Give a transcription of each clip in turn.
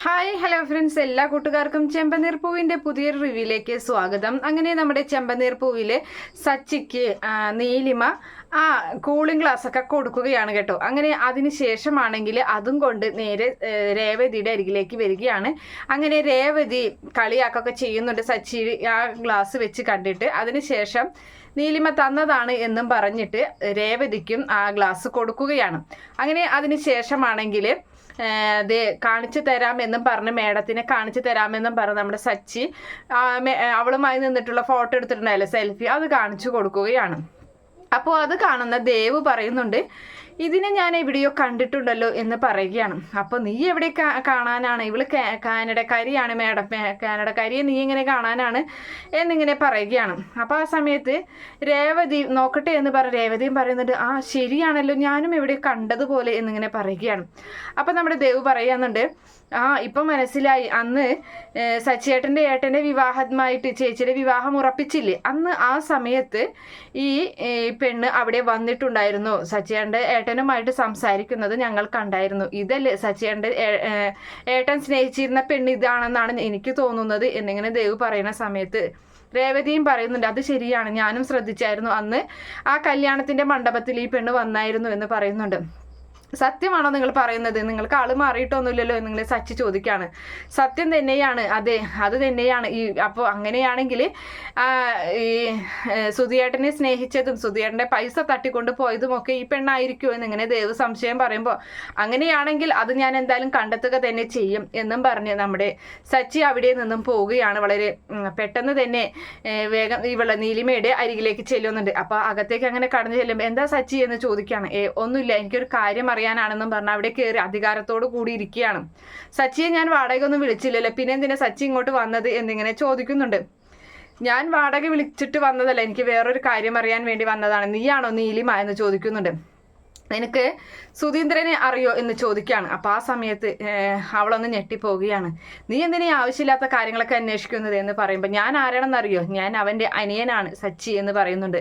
Hi hello friends, എല്ലാ കൂട്ടുകാർക്കും ചെമ്പനീർ പൂവിൻ്റെ പുതിയൊരു റിവ്യൂയിലേക്ക് സ്വാഗതം. അങ്ങനെ നമ്മുടെ ചെമ്പനീർ പൂവിൽ സച്ചിക്ക് നീലിമ കൂളിംഗ് ഗ്ലാസ് ഒക്കെ കൊടുക്കുകയാണ് കേട്ടോ. അങ്ങനെ അതിന് ശേഷമാണെങ്കിൽ അതും കൊണ്ട് നേരെ രേവതിയുടെ അരികിലേക്ക് വരികയാണ്. അങ്ങനെ രേവതി കളിയാക്കൊക്കെ ചെയ്യുന്നുണ്ട് സച്ചി ആ ഗ്ലാസ് വെച്ച് കണ്ടിട്ട്. അതിനുശേഷം നീലിമ തന്നതാണ് എന്നും പറഞ്ഞിട്ട് രേവതിക്കും ആ ഗ്ലാസ് കൊടുക്കുകയാണ്. അങ്ങനെ അതിന് ശേഷമാണെങ്കിൽ കാണിച്ചു തരാമെന്നും പറഞ്ഞ് മേഡത്തിനെ കാണിച്ചു തരാമെന്നും പറഞ്ഞ് നമ്മുടെ സച്ചി അവളുമായി നിന്നിട്ടുള്ള ഫോട്ടോ എടുത്തിട്ടുണ്ടായല്ലോ, സെൽഫി, അത് കാണിച്ചു കൊടുക്കുകയാണ്. അപ്പോൾ അത് കാണുന്ന ദേവ് പറയുന്നുണ്ട്, ഇതിനെ ഞാൻ എവിടെയോ കണ്ടിട്ടുണ്ടല്ലോ എന്ന് പറയുകയാണ്. അപ്പോൾ നീ എവിടെ കാണാനാണ്, ഇവള് കാനഡക്കാരിയാണ് മേഡം, കാനഡക്കാരിയെ നീ ഇങ്ങനെ കാണാനാണ് എന്നിങ്ങനെ പറയുകയാണ്. അപ്പോൾ ആ സമയത്ത് രേവതി നോക്കട്ടെ എന്ന് രേവതിയും പറയുന്നുണ്ട്, ശരിയാണല്ലോ, ഞാനും എവിടെ കണ്ടതുപോലെ എന്നിങ്ങനെ പറയുകയാണ്. അപ്പോൾ നമ്മുടെ ദേവ് പറയുന്നുണ്ട്, ഇപ്പം മനസ്സിലായി, അന്ന് സച്ചിയേട്ടൻ്റെ ഏട്ടൻ്റെ വിവാഹമായിട്ട് ചേച്ചിയുടെ വിവാഹം ഉറപ്പിച്ചില്ലേ, അന്ന് ആ സമയത്ത് ഈ പെണ്ണ് അവിടെ വന്നിട്ടുണ്ടായിരുന്നു, സച്ചിയേട്ടൻ്റെ ഏട്ടനുമായിട്ട് സംസാരിക്കുന്നത് ഞങ്ങൾ കണ്ടായിരുന്നു. ഇതല്ലേ സച്ചിയേട്ടൻ്റെ ഏട്ടൻ സ്നേഹിച്ചിരുന്ന പെണ്ണ് ഇതാണെന്നാണ് എനിക്ക് തോന്നുന്നത് എന്നിങ്ങനെ ദേവ് പറയുന്ന സമയത്ത് രേവതിയും പറയുന്നുണ്ട്, അത് ശരിയാണ്, ഞാനും ശ്രദ്ധിച്ചായിരുന്നു, അന്ന് ആ കല്യാണത്തിൻ്റെ മണ്ഡപത്തിൽ ഈ പെണ്ണ് വന്നായിരുന്നു എന്ന് പറയുന്നുണ്ട്. സത്യമാണോ നിങ്ങൾ പറയുന്നത്, നിങ്ങൾക്ക് ആള് മാറിയിട്ടൊന്നുമില്ലല്ലോ നിങ്ങൾ സച്ചി ചോദിക്കുകയാണ്. സത്യം തന്നെയാണ്, അതെ അത് തന്നെയാണ്. അപ്പോൾ അങ്ങനെയാണെങ്കിൽ ഈ സുധിയേട്ടനെ സ്നേഹിച്ചതും സുധിയേട്ടൻ്റെ പൈസ തട്ടിക്കൊണ്ട് പോയതുമൊക്കെ ഈ പെണ്ണായിരിക്കുമോ എന്നിങ്ങനെ ദേവ് സംശയം പറയുമ്പോൾ, അങ്ങനെയാണെങ്കിൽ അത് ഞാൻ എന്തായാലും കണ്ടെത്തുക തന്നെ ചെയ്യും എന്നും പറഞ്ഞ് നമ്മുടെ സച്ചി അവിടെ നിന്നും പോവുകയാണ്. വളരെ പെട്ടെന്ന് തന്നെ വേഗം ഇവളെ നീലിമയുടെ അരികിലേക്ക് ചെല്ലുന്നുണ്ട്. അപ്പോൾ അകത്തേക്ക് അങ്ങനെ കടന്നു ചെല്ലുമ്പോൾ, എന്താ സച്ചി എന്ന് ചോദിക്കുകയാണ്. ഒന്നുമില്ല, എനിക്കൊരു കാര്യം അറിയാനാണെന്നും പറഞ്ഞ് അവിടെ കയറി അധികാരത്തോട് കൂടി ഇരിക്കുകയാണ്. സച്ചിയെ ഞാൻ വാടകയൊന്നും വിളിച്ചില്ലല്ലോ, പിന്നെ എന്തിനാ സച്ചി ഇങ്ങോട്ട് വന്നത് എന്നിങ്ങനെ ചോദിക്കുന്നുണ്ട്. ഞാൻ വാടക വിളിച്ചിട്ട് വന്നതല്ല, എനിക്ക് വേറൊരു കാര്യം അറിയാൻ വേണ്ടി വന്നതാണ്, നീയാണോ നീലിമ എന്ന് ചോദിക്കുന്നുണ്ട്. നിനക്ക് സുധീന്ദ്രനെ അറിയോ എന്ന് ചോദിക്കുകയാണ്. അപ്പോൾ ആ സമയത്ത് അവളൊന്ന് ഞെട്ടിപ്പോവുകയാണ്. നീ എന്തിനാ ആവശ്യമില്ലാത്ത കാര്യങ്ങളൊക്കെ അന്വേഷിക്കുന്നത് എന്ന് പറയുമ്പോൾ, ഞാൻ ആരാണെന്നറിയോ, ഞാൻ അവൻ്റെ അനിയനാണ് സച്ചി എന്ന് പറയുന്നുണ്ട്.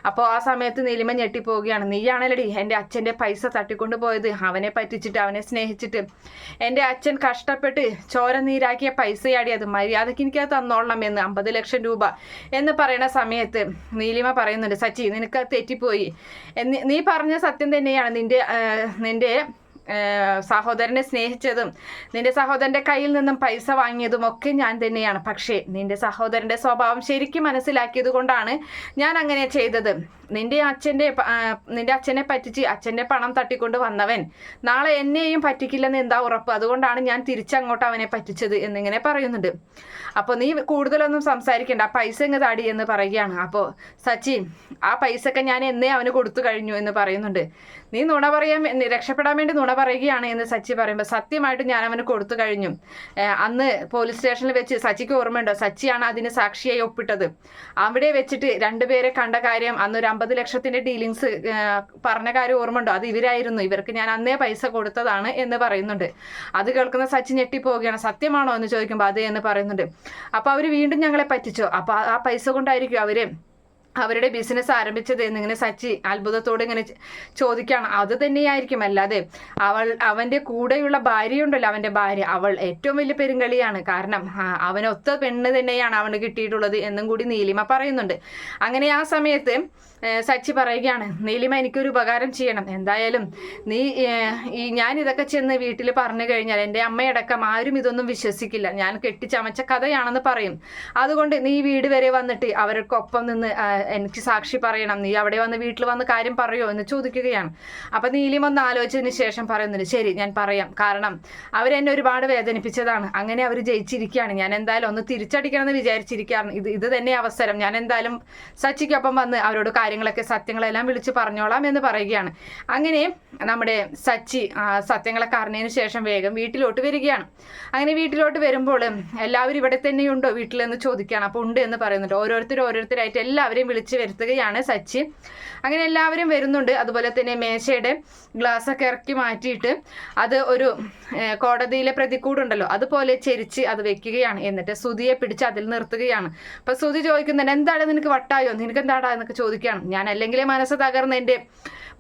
അപ്പോൾ ആ സമയത്ത് നീലിമ ഞെട്ടിപ്പോവുകയാണ്. നീയാണല്ലടി എൻ്റെ അച്ഛൻ്റെ പൈസ തട്ടിക്കൊണ്ട് പോയത്, അവനെ പറ്റിച്ചിട്ട് അവനെ സ്നേഹിച്ചിട്ട് എൻ്റെ അച്ഛൻ കഷ്ടപ്പെട്ട് ചോര നീരാക്കിയ പൈസയാടി, അത് മര്യാദയ്ക്ക് എനിക്കത് തന്നോളണം എന്ന് 50 ലക്ഷം രൂപ എന്ന് പറയുന്ന സമയത്ത് നീലിമ പറയുന്നുണ്ട്, സച്ചി നിനക്ക് തെറ്റിപ്പോയി, നീ പറഞ്ഞ സത്യം തന്നെ, നിന്റെ സഹോദരനെ സ്നേഹിച്ചതും നിന്റെ സഹോദരൻ്റെ കയ്യിൽ നിന്നും പൈസ വാങ്ങിയതും ഒക്കെ ഞാൻ തന്നെയാണ്. പക്ഷേ നിന്റെ സഹോദരൻ്റെ സ്വഭാവം ശരിക്കും മനസ്സിലാക്കിയത് കൊണ്ടാണ് ഞാൻ അങ്ങനെ ചെയ്തത്. നിന്റെ അച്ഛനെ പറ്റിച്ച് അച്ഛൻ്റെ പണം തട്ടിക്കൊണ്ട് വന്നവൻ നാളെ എന്നെയും പറ്റിക്കില്ലെന്ന് എന്താ ഉറപ്പ്, അതുകൊണ്ടാണ് ഞാൻ തിരിച്ചങ്ങോട്ട് അവനെ പറ്റിച്ചത് എന്നിങ്ങനെ പറയുന്നുണ്ട്. അപ്പോൾ നീ കൂടുതലൊന്നും സംസാരിക്കേണ്ട, ആ പൈസ ഇങ്ങ് താടി എന്ന് പറയുകയാണ്. അപ്പോൾ സച്ചി, ആ പൈസയൊക്കെ ഞാൻ എന്നേ അവന് കൊടുത്തു കഴിഞ്ഞു എന്ന് പറയുന്നുണ്ട്. നീ നുണ രക്ഷപ്പെടാൻ വേണ്ടി നുണ പറയുകയാണ് എന്ന് സച്ചി പറയുമ്പോൾ, സത്യമായിട്ട് ഞാൻ അവന് കൊടുത്തു കഴിഞ്ഞു. അന്ന് പോലീസ് സ്റ്റേഷനിൽ വെച്ച് സച്ചിക്ക് ഓർമ്മയുണ്ടോ, സച്ചിയാണ് അതിന് സാക്ഷിയായി ഒപ്പിട്ടത്. അവിടെ വെച്ചിട്ട് രണ്ടുപേരെ കണ്ട കാര്യം, അന്നൊരു 50 ലക്ഷത്തിൻ്റെ ഡീലിങ്സ് പറഞ്ഞ കാര്യം ഓർമ്മയുണ്ടോ, അത് ഇവരായിരുന്നു, ഇവർക്ക് ഞാൻ അന്നേ പൈസ കൊടുത്തതാണ് എന്ന് പറയുന്നുണ്ട്. അത് കേൾക്കുന്ന സച്ചി ഞെട്ടിപ്പോവുകയാണ്. സത്യമാണോ എന്ന് ചോദിക്കുമ്പോൾ അതെ എന്ന് പറയുന്നുണ്ട്. അപ്പോൾ അവർ വീണ്ടും ഞങ്ങളെ പറ്റിച്ചോ, അപ്പോൾ ആ പൈസ കൊണ്ടായിരിക്കും അവരുടെ ബിസിനസ് ആരംഭിച്ചത് എന്നിങ്ങനെ സച്ചി അത്ഭുതത്തോടെ ഇങ്ങനെ ചോദിക്കുകയാണ്. അത് തന്നെയായിരിക്കും, അല്ലാതെ അവൻ്റെ കൂടെയുള്ള ഭാര്യയുണ്ടല്ലോ, അവൻ്റെ ഭാര്യ, അവൾ ഏറ്റവും വലിയ പെരുങ്കളിയാണ്, കാരണം അവനൊത്ത പെണ്ണ് തന്നെയാണ് അവന് കിട്ടിയിട്ടുള്ളത് എന്നും കൂടി നീലിമ പറയുന്നുണ്ട്. അങ്ങനെ ആ സമയത്ത് സച്ചി പറയുകയാണ്, നീലിമ എനിക്കൊരു ഉപകാരം ചെയ്യണം, എന്തായാലും ഞാൻ ഇതൊക്കെ ചെന്ന് വീട്ടിൽ പറഞ്ഞു കഴിഞ്ഞാൽ എൻ്റെ അമ്മയടക്കം ആരും ഇതൊന്നും വിശ്വസിക്കില്ല, ഞാൻ കെട്ടിച്ചമച്ച കഥയാണെന്ന് പറയും. അതുകൊണ്ട് നീ വീട് വരെ വന്നിട്ട് അവർക്കൊപ്പം നിന്ന് എനിക്ക് സാക്ഷി പറയണം, നീ അവിടെ വന്ന് വീട്ടിൽ വന്ന് കാര്യം പറയോ എന്ന് ചോദിക്കുകയാണ്. അപ്പം നീലിമ ഒന്ന് ആലോചിച്ചതിന് ശേഷം പറയുന്നുണ്ട്, ശരി ഞാൻ പറയാം, കാരണം അവരെന്നെ ഒരുപാട് വേദനിപ്പിച്ചതാണ്, അങ്ങനെ അവർ ജയിച്ചിരിക്കുകയാണ്, ഞാൻ എന്തായാലും ഒന്ന് തിരിച്ചടിക്കണമെന്ന് വിചാരിച്ചിരിക്കുകയാണ്, ഇത് തന്നെ അവസരം, ഞാൻ എന്തായാലും സച്ചിക്കൊപ്പം വന്ന് അവരോട് കാര്യങ്ങളൊക്കെ സത്യങ്ങളെല്ലാം വിളിച്ച് പറഞ്ഞോളാം എന്ന് പറയുകയാണ്. അങ്ങനെ നമ്മുടെ സച്ചി സത്യങ്ങളൊക്കെ അറിഞ്ഞതിന് ശേഷം വേഗം വീട്ടിലോട്ട് വരികയാണ്. അങ്ങനെ വീട്ടിലോട്ട് വരുമ്പോൾ എല്ലാവരും ഇവിടെ തന്നെയുണ്ടോ വീട്ടിലെന്ന് ചോദിക്കുകയാണ്. അപ്പോൾ ഉണ്ട് എന്ന് പറയുന്നുണ്ട്. ഓരോരുത്തരായിട്ട് എല്ലാവരെയും വിളിച്ച് വരുത്തുകയാണ് സച്ചി. അങ്ങനെ എല്ലാവരും വരുന്നുണ്ട്. അതുപോലെ തന്നെ മേശയുടെ ഗ്ലാസ്സൊക്കെ ഇറക്കി മാറ്റിയിട്ട് അത് ഒരു കോടതിയിലെ പ്രതിക്കൂടുണ്ടല്ലോ അതുപോലെ ചെരിച്ച് അത് വെക്കുകയാണ്. എന്നിട്ട് സുധിയെ പിടിച്ച് അതിൽ നിർത്തുകയാണ്. അപ്പോൾ സുധി ചോദിക്കുന്നുണ്ട്, എന്താണ് നിനക്ക് വട്ടായോ, നിനക്ക് എന്താടാ എന്നൊക്കെ ചോദിക്കുകയാണ്. ഞാൻ അല്ലെങ്കിലേ മനസ്സ് തകർന്ന് എൻ്റെ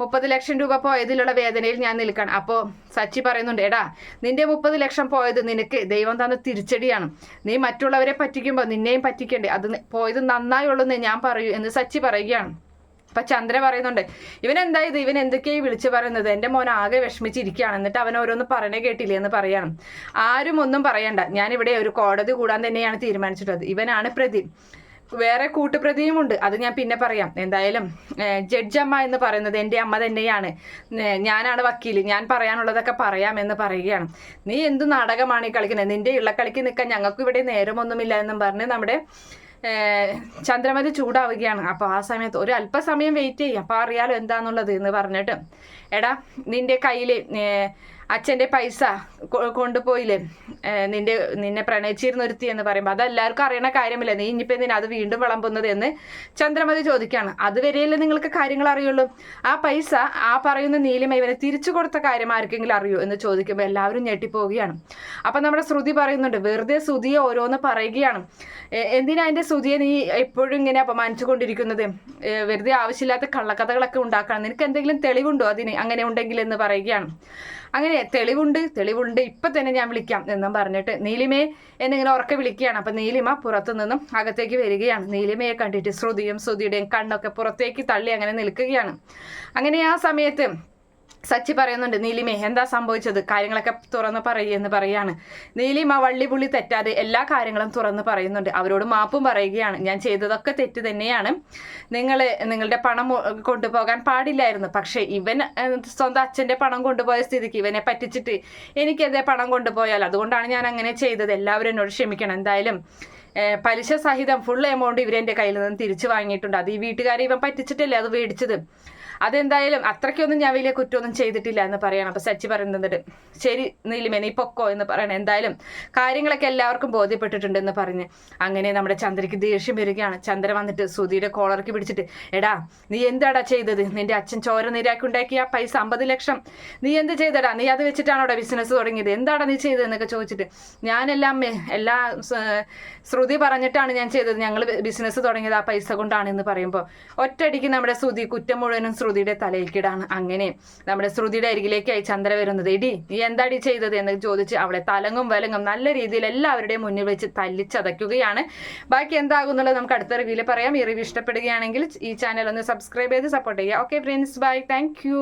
30 ലക്ഷം രൂപ പോയതിലുള്ള വേദനയിൽ ഞാൻ നിൽക്കണം. അപ്പോൾ സച്ചി പറയുന്നുണ്ട്, എടാ നിന്റെ 30 ലക്ഷം പോയത് നിനക്ക് ദൈവം തന്ന തിരിച്ചടിയാണ്. നീ മറ്റുള്ളവരെ പറ്റിക്കുമ്പോൾ നിന്നെയും പറ്റിക്കണ്ടേ, അത് പോയത് നന്നായുള്ളൂ ഞാൻ പറയൂ എന്ന് സച്ചി പറയുകയാണ്. അപ്പം ചന്ദ്ര പറയുന്നുണ്ട്, ഇവൻ എന്തായത്, ഇവൻ എന്തൊക്കെയായി വിളിച്ചു പറയുന്നത്, എൻ്റെ മോൻ ആകെ വിഷമിച്ചിരിക്കുകയാണ്, എന്നിട്ട് അവൻ ഓരോന്ന് പറയണേ കേട്ടില്ലേ എന്ന് പറയണം. ആരും ഒന്നും പറയണ്ട, ഞാനിവിടെ ഒരു കോടതി കൂടാൻ തന്നെയാണ് തീരുമാനിച്ചിട്ടുള്ളത്. ഇവനാണ് പ്രതി, വേറെ കൂട്ടുപ്രതിയുമുണ്ട്, അത് ഞാൻ പിന്നെ പറയാം. എന്തായാലും ജഡ്ജമ്മ എന്ന് പറയുന്നത് എൻ്റെ അമ്മ തന്നെയാണ്, ഞാനാണ് വക്കീൽ, ഞാൻ പറയാനുള്ളതൊക്കെ പറയാമെന്ന് പറയുകയാണ്. നീ എന്ത് നാടകമാണ് ഈ കളിക്കുന്നത്, നിന്റെ ഇള്ളക്കളിക്ക് നിൽക്കാൻ ഞങ്ങൾക്ക് ഇവിടെ നേരമൊന്നുമില്ല എന്നും പറഞ്ഞ് നമ്മുടെ ചന്ദ്രമതി ചൂടാവുകയാണ്. അപ്പോൾ ആ സമയത്ത് ഒരു അല്പസമയം വെയിറ്റ് ചെയ്യും, അപ്പോൾ അറിയാലോ എന്താണെന്നുള്ളത് എന്ന് പറഞ്ഞിട്ട്, എടാ നിന്റെ കയ്യിൽ അച്ഛൻ്റെ പൈസ കൊണ്ടുപോയില്ലേ, നിന്നെ പ്രണയിച്ചിരുന്ന ഒരുത്തി എന്ന് പറയുമ്പോൾ അതെല്ലാവർക്കും അറിയണ കാര്യമില്ല, നീ ഇനിയിപ്പോൾ എന്തിനാ അത് വീണ്ടും വിളമ്പുന്നത് എന്ന് ചന്ദ്രമതി ചോദിക്കുകയാണ്. അതുവരെയല്ലേ നിങ്ങൾക്ക് കാര്യങ്ങൾ അറിയുള്ളൂ, ആ പൈസ ആ പറയുന്ന നീലിമ ഇവനെ തിരിച്ചു കൊടുത്ത കാര്യം ആർക്കെങ്കിലും അറിയൂ എന്ന് ചോദിക്കുമ്പോൾ എല്ലാവരും ഞെട്ടിപ്പോവുകയാണ്. അപ്പം നമ്മുടെ ശ്രുതി പറയുന്നുണ്ട്, വെറുതെ ശ്രുതിയെ ഓരോന്ന് പറയുകയാണ്, എന്തിനാ എൻ്റെ ശ്രുതിയെ നീ എപ്പോഴും ഇങ്ങനെ അപമാനിച്ചു കൊണ്ടിരിക്കുന്നത്, വെറുതെ ആവശ്യമില്ലാത്ത കള്ളക്കഥകളൊക്കെ ഉണ്ടാക്കണം, നിനക്ക് എന്തെങ്കിലും തെളിവുണ്ടോ അതിന് അങ്ങനെ ഉണ്ടെങ്കിൽ എന്ന് പറയുകയാണ്. അങ്ങനെ തെളിവുണ്ട് ഇപ്പം തന്നെ ഞാൻ വിളിക്കാം എന്നും പറഞ്ഞിട്ട് നീലിമേ എന്നിങ്ങനെ ഉറക്കെ വിളിക്കുകയാണ്. അപ്പം നീലിമ പുറത്തു നിന്നും അകത്തേക്ക് വരികയാണ്. നീലിമയെ കണ്ടിട്ട് ശ്രുതിയുടെയും കണ്ണൊക്കെ പുറത്തേക്ക് തള്ളി അങ്ങനെ നിൽക്കുകയാണ്. അങ്ങനെ ആ സമയത്ത് സച്ചി പറയുന്നുണ്ട്, നീലിമേ എന്താ സംഭവിച്ചത്, കാര്യങ്ങളൊക്കെ തുറന്ന് പറയുമെന്ന് പറയാണ്. നീലിമ വള്ളിപുള്ളി തെറ്റാതെ എല്ലാ കാര്യങ്ങളും തുറന്ന് പറയുന്നുണ്ട്. അവരോട് മാപ്പും പറയുകയാണ്, ഞാൻ ചെയ്തതൊക്കെ തെറ്റ് തന്നെയാണ്, നിങ്ങളുടെ പണം കൊണ്ടുപോകാൻ പാടില്ലായിരുന്നു, പക്ഷേ ഇവൻ സ്വന്തം അച്ഛൻ്റെ പണം കൊണ്ടുപോയ സ്ഥിതിക്ക് ഇവനെ പറ്റിച്ചിട്ട് എനിക്കെതിരെ പണം കൊണ്ടുപോയാൽ അതുകൊണ്ടാണ് ഞാൻ അങ്ങനെ ചെയ്തത്, എല്ലാവരും എന്നോട് ക്ഷമിക്കണം. എന്തായാലും പലിശ സഹിതം ഫുൾ എമൗണ്ട് ഇവരെൻ്റെ കയ്യിൽ നിന്ന് തിരിച്ചു വാങ്ങിയിട്ടുണ്ട്, അത് ഈ വീട്ടുകാരെ ഇവൻ പറ്റിച്ചിട്ടല്ലേ അത് മേടിച്ചത്, അതെന്തായാലും അത്രയ്ക്കൊന്നും ഞാൻ വലിയ കുറ്റമൊന്നും ചെയ്തിട്ടില്ല എന്ന് പറയണം. അപ്പോൾ സച്ചി പറയുന്നത്, ശരി നീലിമേ നീ പൊക്കോ എന്ന് പറയണം, എന്തായാലും കാര്യങ്ങളൊക്കെ എല്ലാവർക്കും ബോധ്യപ്പെട്ടിട്ടുണ്ട് എന്ന് പറഞ്ഞ് അങ്ങനെ നമ്മുടെ ചന്ദ്രയ്ക്ക് ദേഷ്യം വരികയാണ്. ചന്ദ്ര വന്നിട്ട് ശ്രുതിയുടെ കോളർക്ക് പിടിച്ചിട്ട്, എടാ നീ എന്താടാ ചെയ്തത്, നിന്റെ അച്ഛൻ ചോര നീരാക്കി ഉണ്ടാക്കിയ പൈസ 50 ലക്ഷം നീ എന്ത് ചെയ്തടാ, നീ അത് വെച്ചിട്ടാണോ അവിടെ ബിസിനസ് തുടങ്ങിയത്, എന്താടാ നീ ചെയ്തതെന്നൊക്കെ ചോദിച്ചിട്ട്, ഞാനെല്ലാം എല്ലാ ശ്രുതി പറഞ്ഞിട്ടാണ് ഞാൻ ചെയ്തത്, ഞങ്ങൾ ബിസിനസ് തുടങ്ങിയത് ആ പൈസ കൊണ്ടാണ് എന്ന് പറയുമ്പോൾ ഒറ്റയടിക്ക് നമ്മുടെ ശ്രുതി കുറ്റം മുഴുവനും ശ്രുതിയുടെ തലയിൽക്കിടാണ്. അങ്ങനെ നമ്മുടെ ശ്രുതിയുടെ അരികിലേക്കായി ചന്ദ്ര വരുന്നത്, എടി നീ എന്താടി ചെയ്തത് എന്ന് ചോദിച്ച് അവളെ തലങ്ങും വലങ്ങും നല്ല രീതിയിൽ എല്ലാവരുടെയും മുന്നിൽ വെച്ച് തല്ലിച്ചതയ്ക്കുകയാണ്. ബാക്കി എന്താകുന്നുള്ളത് നമുക്ക് അടുത്ത റിവ്യൂവിൽ പറയാം. ഈ റിവ്യൂ ഇഷ്ടപ്പെടുകയാണെങ്കിൽ ഈ ചാനൽ ഒന്ന് സബ്സ്ക്രൈബ് ചെയ്ത് സപ്പോർട്ട് ചെയ്യുക. Okay friends, bye, thank U.